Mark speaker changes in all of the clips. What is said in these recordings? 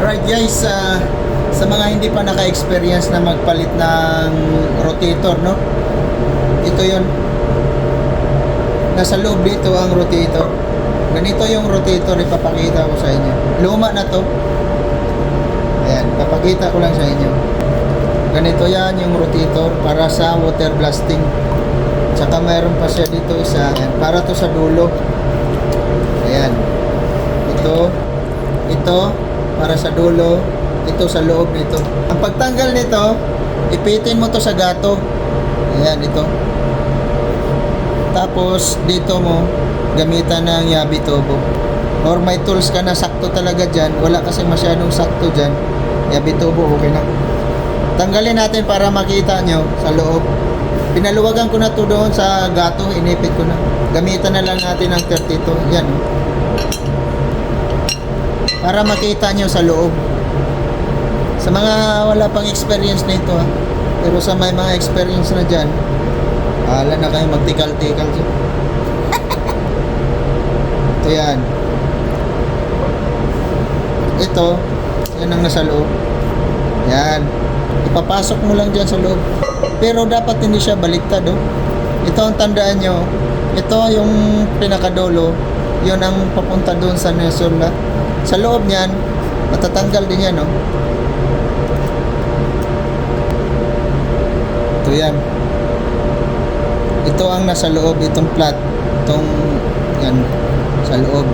Speaker 1: Alright guys, sa mga hindi pa naka-experience na magpalit ng rotator, no? Ito yon. Nasa loob dito ang rotator. Ganito yung rotator, ipapakita ko sa inyo. Luma na to. Ayan, papakita ko lang sa inyo. Ganito yan yung rotator para sa water blasting. Tsaka mayroon pa siya dito isa. Ayan, para to sa dulo. Ayan. Ito para sa dulo, ito sa loob nito. Ang pagtanggal nito, ipitin mo to sa gato. Ayan, ito. Tapos dito mo gamitan ng yabi tubo. Or may tools ka na sakto talaga dyan. Wala kasi masyadong sakto dyan. Yabi tubo, okay na. Tanggalin natin para makita nyo sa loob. Pinaluwagan ko na to doon sa gato, inipit ko na. Gamitan na lang natin ng 32. Yan. Para makita nyo sa loob. Sa mga wala pang experience na ito, pero sa may mga experience na dyan, wala na kayo magtikal-tikal dyan. Ito yan. Ito, yan ang nasa loob. Yan. Ipapasok mo lang dyan sa loob. Pero dapat hindi siya baliktad, oh. Ito ang tandaan nyo. Ito yung pinakadulo. Yun ang papunta doon sa nesula. Sa loob niyan, matatanggal din yan, oh. Ito yan. Ito ang nasa loob, itong flat. Itong, yan, sa loob.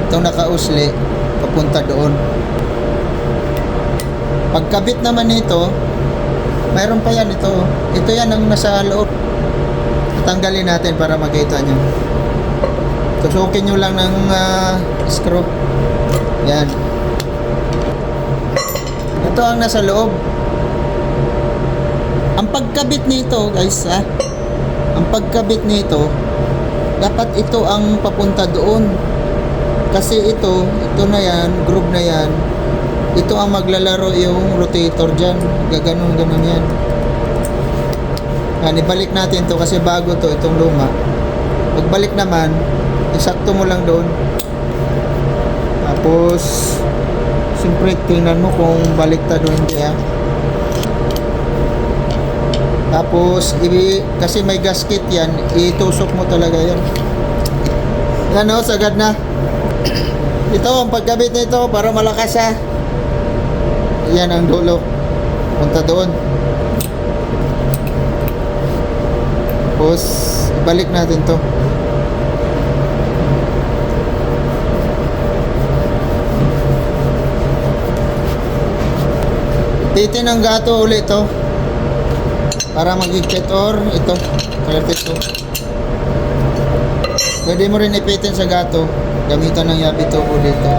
Speaker 1: Itong nakausli, papunta doon. Pagkabit naman nito, mayroon pa yan ito. Ito yan ang nasa loob. Tanggalin natin para makita nyo. Tusukin nyo lang ng screw. Yan. Ito ang nasa loob. Ang pagkabit nito, guys, ang pagkabit nito, dapat ito ang papunta doon. Kasi ito na yan, groove na yan. Ito ang maglalaro yung rotator dyan. Gaganon yan. Yan, ibalik natin to kasi bago to, itong luma. Pagbalik naman, isakto mo lang doon. Tapos siyempre tingnan mo kung baliktad o hindi, Tapos kasi may gasket yan, itusok mo talaga yan. Yan, o, sagad na. Ito ang pagkabit nito para malakas, yan ang dulo, punta doon. Tapos ibalik natin to. Titin ang gato ulit to para mag-igpit, or ito 32. Pwede mo rin ipitin sa gato, gamitan ng yabi tubo dito.